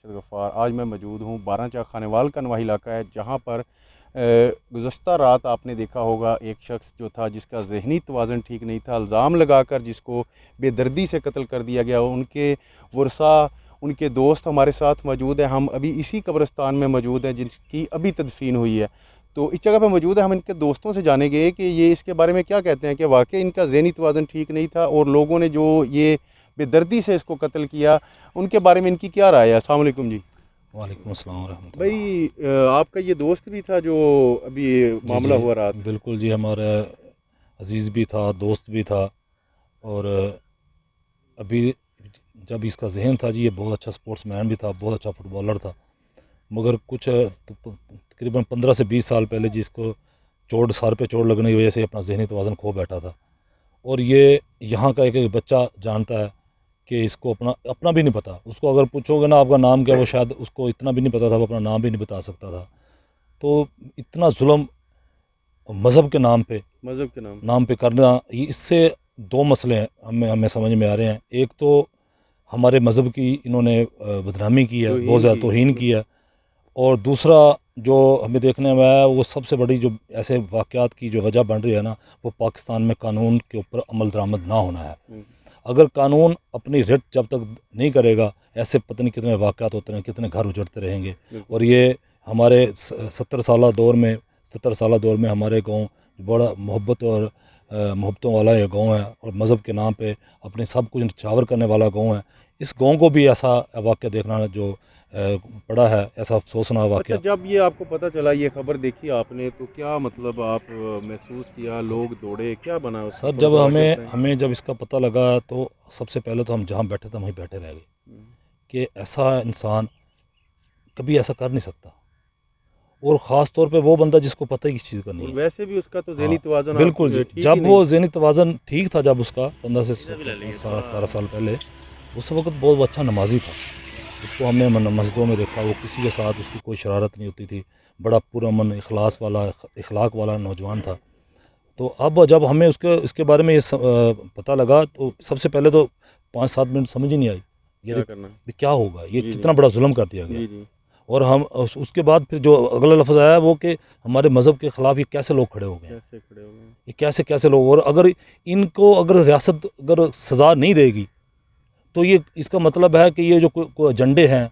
ارشد غفار۔ آج میں موجود ہوں بارہ چاہ خانوال کا نواحی علاقہ ہے، جہاں پر گزشتہ رات آپ نے دیکھا ہوگا ایک شخص جو تھا جس کا ذہنی توازن ٹھیک نہیں تھا، الزام لگا کر جس کو بے دردی سے قتل کر دیا گیا۔ ان کے ورثاء، ان کے دوست ہمارے ساتھ موجود ہیں۔ ہم ابھی اسی قبرستان میں موجود ہیں جس کی ابھی تدفین ہوئی ہے، تو اس جگہ پہ موجود ہے۔ ہم ان کے دوستوں سے جانیں گے کہ یہ اس کے بارے میں کیا کہتے ہیں کہ واقعی ان کا ذہنی توازن ٹھیک نہیں تھا اور لوگوں نے جو یہ بے دردی سے اس کو قتل کیا، ان کے بارے میں ان کی کیا رائے ہے۔ السلام علیکم جی۔ وعلیکم السلام ورحمۃ اللہ۔ بھائی آپ کا یہ دوست بھی تھا جو ابھی معاملہ ہوا رات؟ بالکل جی، ہمارا عزیز بھی تھا، دوست بھی تھا، اور ابھی جب اس کا ذہن تھا جی، یہ بہت اچھا سپورٹس مین بھی تھا، بہت اچھا فٹ بالر تھا، مگر کچھ تقریباً 15 سے 20 سال پہلے جی اس کو سر پہ چوٹ لگنے کی وجہ سے اپنا ذہنی توازن کھو بیٹھا تھا۔ اور یہ یہاں کا ایک بچہ جانتا ہے کہ اس کو اپنا بھی نہیں پتہ۔ اس کو اگر پوچھو گے نا آپ کا نام کیا، وہ شاید اس کو اتنا بھی نہیں پتہ تھا، وہ اپنا نام بھی نہیں بتا سکتا تھا۔ تو اتنا ظلم مذہب کے نام پہ کرنا، اس سے دو مسئلے ہمیں سمجھ میں آ رہے ہیں۔ ایک تو ہمارے مذہب کی انہوں نے بدنامی کی ہے، بہت زیادہ توہین کی ہے، اور دوسرا جو ہمیں دیکھنے میں آیا، وہ سب سے بڑی جو ایسے واقعات کی جو وجہ بن رہی ہے نا، وہ پاکستان میں قانون کے اوپر عمل درآمد نہ ہونا ہے۔ اگر قانون اپنی رٹ جب تک نہیں کرے گا، ایسے پتہ نہیں کتنے واقعات ہوتے ہیں، کتنے گھر اجڑتے رہیں گے۔ اور یہ ہمارے 70 سالہ دور میں ہمارے گاؤں بڑا محبتوں والا یہ گاؤں ہے، اور مذہب کے نام پہ اپنے سب کچھ نچھاور کرنے والا گاؤں ہے۔ اس گاؤں کو بھی ایسا واقعہ دیکھنا جو پڑا ہے، ایسا افسوسناک واقعہ۔ اچھا، جب یہ آپ کو پتہ چلا، یہ خبر دیکھی آپ نے، تو کیا مطلب آپ محسوس کیا؟ لوگ دوڑے، کیا بنا اس سر جب ہمیں جب اس کا پتہ لگا، تو سب سے پہلے تو ہم جہاں بیٹھے تھے وہیں بیٹھے رہ گئے کہ ایسا انسان کبھی ایسا کر نہیں سکتا، اور خاص طور پہ وہ بندہ جس کو پتہ ہی کس چیز کا نہیں ہے۔ ویسے بھی اس کا تو ذہنی توازن بالکل جی، جب وہ ذہنی توازن ٹھیک تھا، جب اس کا 15 سے 17 سال پہلے، اس وقت بہت اچھا نمازی تھا۔ اس کو ہم نے مسجدوں میں دیکھا، وہ کسی کے ساتھ اس کی کوئی شرارت نہیں ہوتی تھی، بڑا پرامن اخلاق والا نوجوان تھا۔ تو اب جب ہمیں اس کے بارے میں یہ پتہ لگا، تو سب سے پہلے تو 5-7 منٹ سمجھ ہی نہیں آئی یہ کیا ہوگا، یہ کتنا بڑا ظلم کر دیا گیا۔ اور ہم اس کے بعد پھر جو اگلا لفظ آیا وہ کہ ہمارے مذہب کے خلاف یہ کیسے لوگ کھڑے ہو گئے، یہ کیسے لوگ، اور اگر ان کو ریاست سزا نہیں دے گی، تو یہ اس کا مطلب ہے کہ یہ جو کوئی ایجنڈے ہیں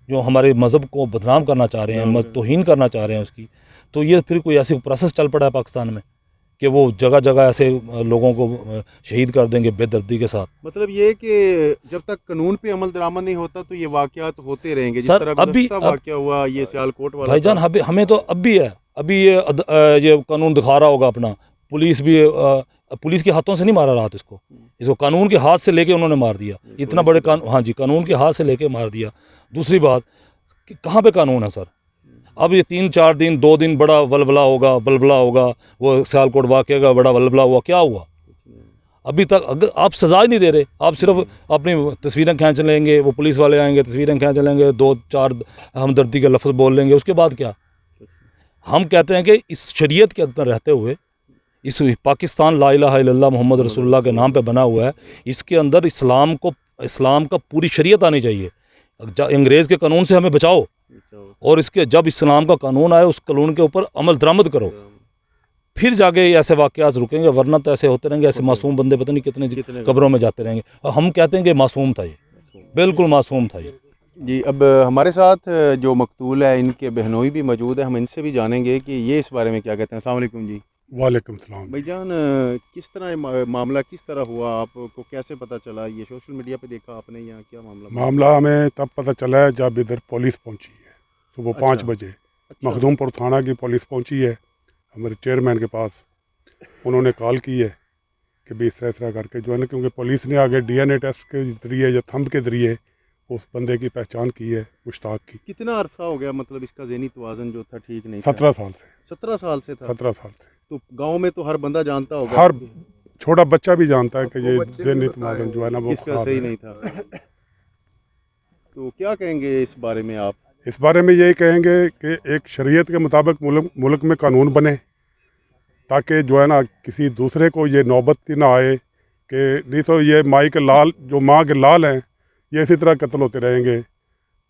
جو ہمارے مذہب کو بدنام کرنا چاہ رہے ہیں، توہین کرنا چاہ رہے ہیں اس کی، تو یہ پھر کوئی ایسی پروسیس چل پڑا ہے پاکستان میں کہ وہ جگہ جگہ ایسے لوگوں کو شہید کر دیں گے بے دردی کے ساتھ۔ مطلب یہ کہ جب تک قانون پہ عمل درآمد نہیں ہوتا تو یہ واقعات ہوتے رہیں گے، جس طرح گزشتہ واقعہ ہوا یہ سیالکوٹ والا۔ بھائی جان، ہمیں تو اب بھی ہے، ابھی یہ قانون دکھا رہا ہوگا اپنا، پولیس کے ہاتھوں سے نہیں مارا رات، اس کو قانون کے ہاتھ سے لے کے انہوں نے مار دیا، اتنا بڑے ہاں جی، قانون کے ہاتھ سے لے کے مار دیا۔ دوسری بات کہ کہاں پہ قانون ہے سر؟ اب یہ 3-4 دن 2 دن بڑا بلبلا ہوگا، وہ سیالکوٹ واقعے کا بڑا بلبلا ہوا، کیا ہوا؟ ابھی تک اگر آپ سزا ہی نہیں دے رہے، آپ صرف اپنی تصویریں کھینچ لیں گے، وہ پولیس والے آئیں گے، تصویریں کھینچ لیں گے، 2-4 ہمدردی کے لفظ بول لیں گے، اس کے بعد کیا؟ ہم کہتے ہیں کہ اس شریعت کے اندر رہتے ہوئے، اس پاکستان لا الہ الا اللہ محمد رسول اللہ کے نام پہ بنا ہوا ہے، اس کے اندر اسلام کا پوری شریعت آنی چاہیے۔ انگریز کے قانون سے ہمیں بچاؤ، اور جب اسلام کا قانون آئے اس قانون کے اوپر عمل درآمد کرو، پھر جا کے ایسے واقعات رکیں گے، ورنہ تو ایسے ہوتے رہیں گے، ایسے معصوم بندے پتہ نہیں کتنے قبروں میں جاتے رہیں گے، اور ہم کہتے ہیں کہ معصوم تھا، یہ بالکل معصوم تھا یہ۔ جی، اب ہمارے ساتھ جو مقتول ہے ان کے بہنوئی بھی موجود ہے، ہم ان سے بھی جانیں گے کہ یہ اس بارے میں کیا کہتے ہیں۔ السلام علیکم جی۔ وعلیکم السلام بھائی جان، کس طرح معاملہ کس طرح ہوا؟ آپ کو کیسے پتہ چلا؟ یہ سوشل میڈیا پہ دیکھا آپ نے یا کیا معاملہ ہمیں تب پتہ چلا ہے جب ادھر پولیس پہنچی ہے، صبح 5 بجے مخدوم پور تھانہ کی پولیس پہنچی ہے ہمارے چیئرمین کے پاس۔ انہوں نے کال کی ہے کہ بھی اس طرح کر کے جو ہے نا، کیونکہ پولیس نے آگے DNA ٹیسٹ کے ذریعے یا تھمب کے ذریعے اس بندے کی پہچان کی ہے، مشتاق کی۔ کتنا عرصہ ہو گیا مطلب اس کا ذہنی توازن جو تھا ٹھیک نہیں؟ 17 سال سے 17 سال سے تھا؟ 17 سال سے۔ تو گاؤں میں تو ہر بندہ جانتا ہوگا، ہر چھوٹا بچہ بھی جانتا ہے کہ یہ ذہنی توازن جو ہے نا وہ اس کا صحیح نہیں تھا۔ تو کیا کہیں گے اس بارے میں آپ؟ اس بارے میں یہی کہیں گے کہ ایک شریعت کے مطابق ملک میں قانون بنے، تاکہ جو ہے نا کسی دوسرے کو یہ نوبت نہ آئے کہ نہیں تو یہ مائی کے لال جو ماں کے لال ہیں یہ اسی طرح قتل ہوتے رہیں گے۔